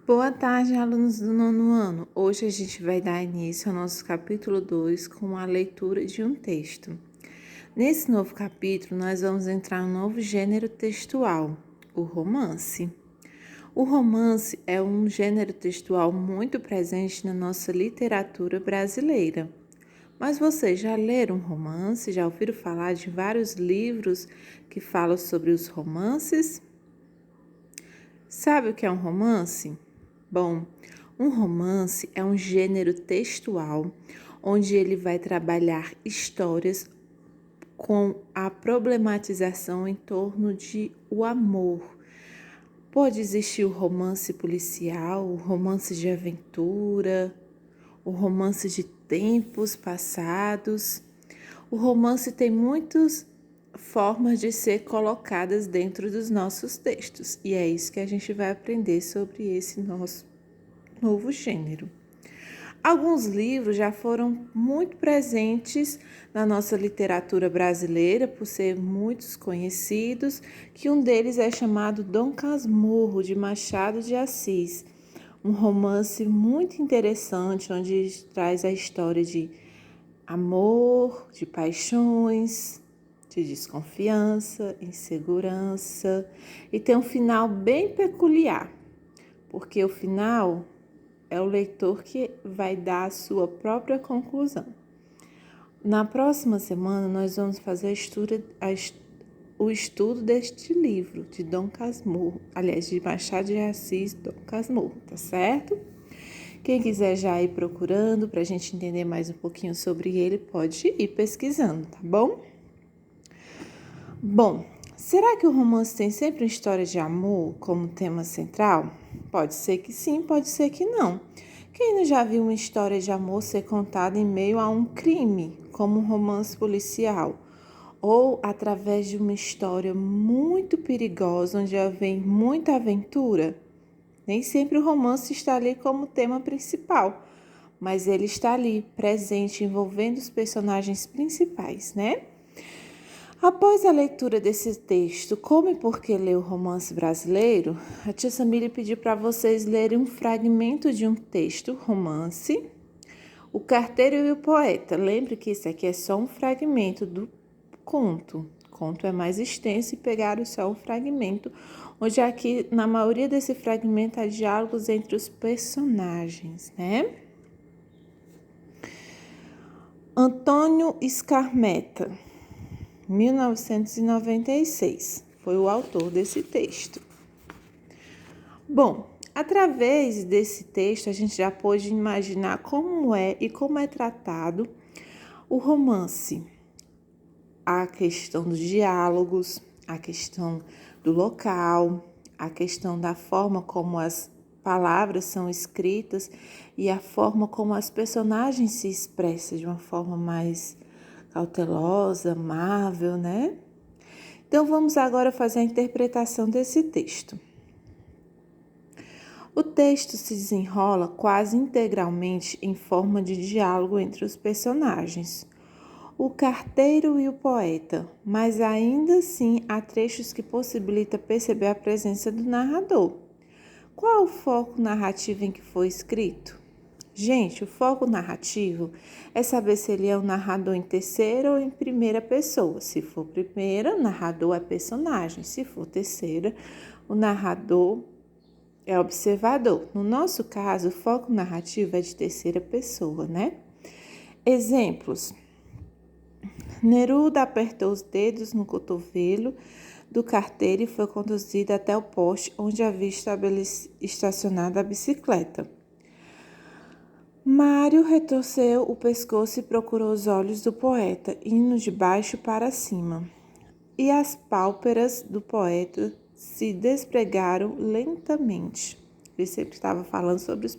Boa tarde, alunos do nono ano. Hoje a gente vai dar início ao nosso capítulo 2 com a leitura de um texto. Nesse novo capítulo, nós vamos entrar em um novo gênero textual, o romance. O romance é um gênero textual muito presente na nossa literatura brasileira. Mas vocês já leram romance? Já ouviram falar de vários livros que falam sobre os romances? Sabe o que é um romance? Bom, um romance é um gênero textual onde ele vai trabalhar histórias com a problematização em torno de o amor. Pode existir o romance policial, o romance de aventura, o romance de tempos passados. O romance tem muitas formas de ser colocadas dentro dos nossos textos e é isso que a gente vai aprender sobre esse nosso novo gênero. Alguns livros já foram muito presentes na nossa literatura brasileira, por ser muitos conhecidos, que um deles é chamado Dom Casmurro, de Machado de Assis. Um romance muito interessante, onde traz a história de amor, de paixões, de desconfiança, insegurança, e tem um final bem peculiar, porque o final é o leitor que vai dar a sua própria conclusão. Na próxima semana, nós vamos fazer o estudo deste livro, de Dom Casmurro, aliás, de Machado de Assis, Dom Casmurro, tá certo? Quem quiser já ir procurando para a gente entender mais um pouquinho sobre ele, pode ir pesquisando, tá bom? Bom, será que o romance tem sempre uma história de amor como tema central? Pode ser que sim, pode ser que não. Quem não já viu uma história de amor ser contada em meio a um crime, como um romance policial? Ou através de uma história muito perigosa, onde vem muita aventura? Nem sempre o romance está ali como tema principal, mas ele está ali, presente, envolvendo os personagens principais, né? Após a leitura desse texto, Como e Por que Ler o Romance Brasileiro, a tia Samília pediu para vocês lerem um fragmento de um texto, romance, O Carteiro e o Poeta. Lembre que isso aqui é só um fragmento do conto. O conto é mais extenso e pegaram só um fragmento, onde aqui, na maioria desse fragmento, há diálogos entre os personagens, né? Antônio Scarmeta, 1996, foi o autor desse texto. Bom, através desse texto a gente já pôde imaginar como é e como é tratado o romance. A questão dos diálogos, a questão do local, a questão da forma como as palavras são escritas e a forma como as personagens se expressam de uma forma mais cautelosa, amável, né? Então vamos agora fazer a interpretação desse texto. O texto se desenrola quase integralmente em forma de diálogo entre os personagens, o carteiro e o poeta, mas ainda assim há trechos que possibilitam perceber a presença do narrador. Qual é o foco narrativo em que foi escrito? Gente, o foco narrativo é saber se ele é o narrador em terceira ou em primeira pessoa. Se for primeira, o narrador é personagem. Se for terceira, o narrador é observador. No nosso caso, o foco narrativo é de terceira pessoa, né? Exemplos. Neruda apertou os dedos no cotovelo do carteiro e foi conduzido até o poste onde havia estacionado a bicicleta. Mário retorceu o pescoço e procurou os olhos do poeta, indo de baixo para cima. E as pálpebras do poeta se despregaram lentamente. Ele sempre estava falando sobre os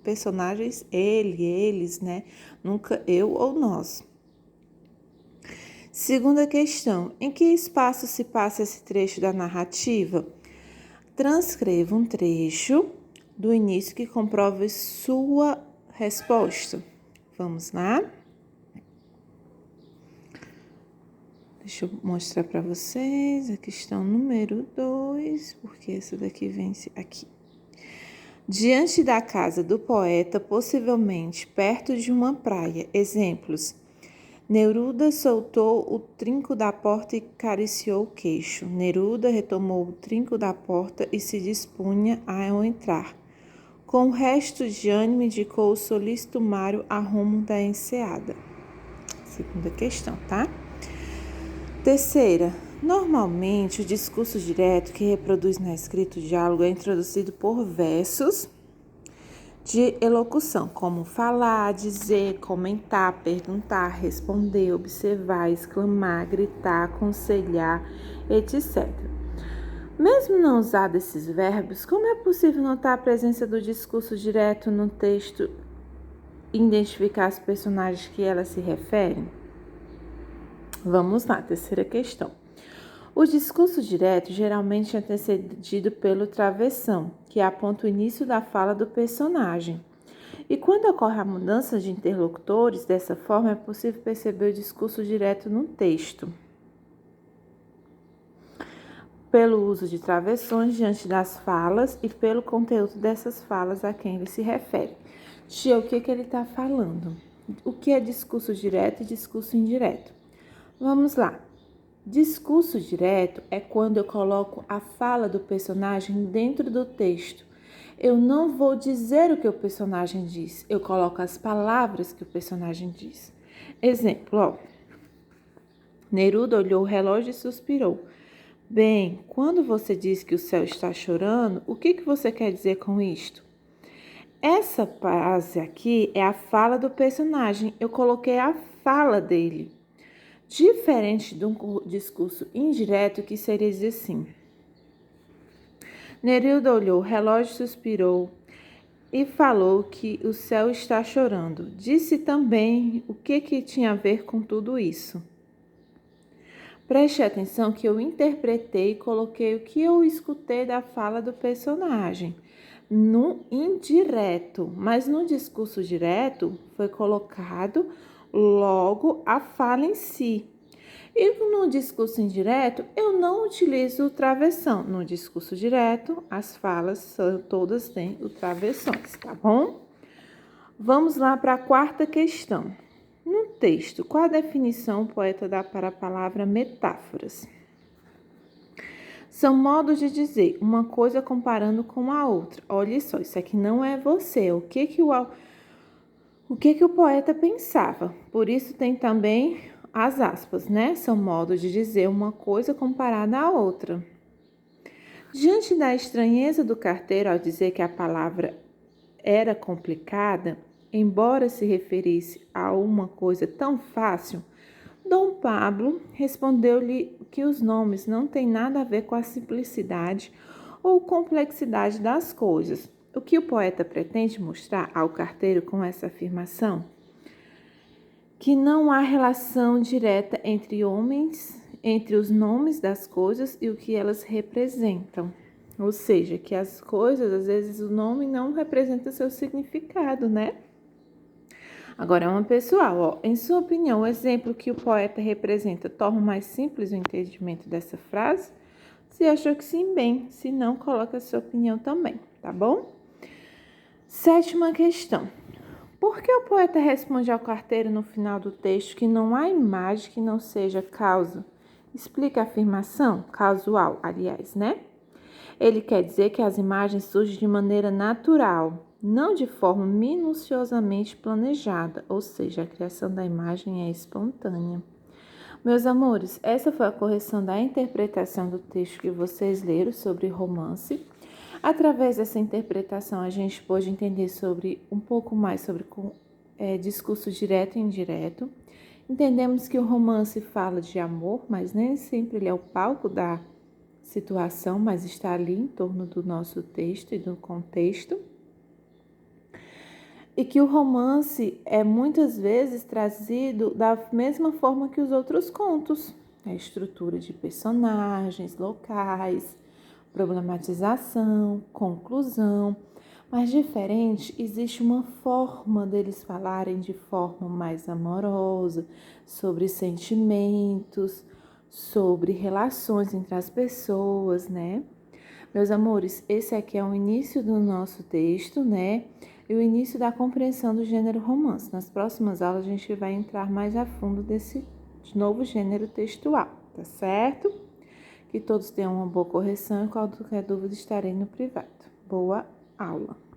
personagens, eles, né? Nunca eu ou nós. Segunda questão: em que espaço se passa esse trecho da narrativa? Transcreva um trecho do início que comprove sua resposta. Vamos lá? Deixa eu mostrar para vocês a questão número 2, porque essa daqui vence aqui. Diante da casa do poeta, possivelmente perto de uma praia. Exemplos: Neruda soltou o trinco da porta e acariciou o queixo. Neruda retomou o trinco da porta e se dispunha a entrar. Com o resto de ânimo, indicou o solícito Mário a rumo da enseada. Segunda questão, tá? Terceira. Normalmente, o discurso direto que reproduz na escrita o diálogo é introduzido por versos de elocução, como falar, dizer, comentar, perguntar, responder, observar, exclamar, gritar, aconselhar, etc. Mesmo não usados esses verbos, como é possível notar a presença do discurso direto no texto e identificar os personagens que ela se refere? Vamos lá, terceira questão. O discurso direto geralmente é antecedido pelo travessão, que aponta o início da fala do personagem. E quando ocorre a mudança de interlocutores, dessa forma é possível perceber o discurso direto no texto. Pelo uso de travessões diante das falas e pelo conteúdo dessas falas a quem ele se refere. Tia, o que ele está falando? O que é discurso direto e discurso indireto? Vamos lá. Discurso direto é quando eu coloco a fala do personagem dentro do texto. Eu não vou dizer o que o personagem diz, eu coloco as palavras que o personagem diz. Exemplo, ó. Neruda olhou o relógio e suspirou. Bem, quando você diz que o céu está chorando, o que você quer dizer com isto? Essa frase aqui é a fala do personagem, eu coloquei a fala dele. Diferente de um discurso indireto que seria dizer assim. Neruda olhou o relógio, suspirou e falou que o céu está chorando. Disse também o que tinha a ver com tudo isso. Preste atenção que eu interpretei e coloquei o que eu escutei da fala do personagem. No indireto, mas no discurso direto foi colocado logo a fala em si. E no discurso indireto, eu não utilizo o travessão. No discurso direto, as falas todas têm o travessões, tá bom? Vamos lá para a quarta questão. No texto, qual a definição o poeta dá para a palavra metáforas? São modos de dizer uma coisa comparando com a outra. Olha só, isso aqui não é você. O que o poeta pensava? Por isso tem também as aspas, né? São modos de dizer uma coisa comparada à outra. Diante da estranheza do carteiro ao dizer que a palavra era complicada, embora se referisse a uma coisa tão fácil, Dom Pablo respondeu-lhe que os nomes não têm nada a ver com a simplicidade ou complexidade das coisas. O que o poeta pretende mostrar ao carteiro com essa afirmação? Que não há relação direta entre os nomes das coisas e o que elas representam. Ou seja, que as coisas, às vezes, o nome não representa seu significado, né? Agora, é uma pessoal, ó. Em sua opinião, o exemplo que o poeta representa torna mais simples o entendimento dessa frase? Se achou que sim, bem. Se não, coloca a sua opinião também, tá bom? Sétima questão. Por que o poeta responde ao carteiro no final do texto que não há imagem que não seja causa? Explica a afirmação, casual, aliás, né? Ele quer dizer que as imagens surgem de maneira natural, não de forma minuciosamente planejada, ou seja, a criação da imagem é espontânea. Meus amores, essa foi a correção da interpretação do texto que vocês leram sobre romance. Através dessa interpretação, a gente pôde entender um pouco mais sobre discurso direto e indireto. Entendemos que o romance fala de amor, mas nem sempre ele é o palco da situação, mas está ali em torno do nosso texto e do contexto. E que o romance é muitas vezes trazido da mesma forma que os outros contos. A estrutura de personagens, locais, problematização, conclusão. Mas diferente, existe uma forma deles falarem de forma mais amorosa, sobre sentimentos, sobre relações entre as pessoas, né? Meus amores, esse aqui é o início do nosso texto, né? E o início da compreensão do gênero romance. Nas próximas aulas, a gente vai entrar mais a fundo desse novo gênero textual, tá certo? Que todos tenham uma boa correção e qualquer dúvida estarei no privado. Boa aula!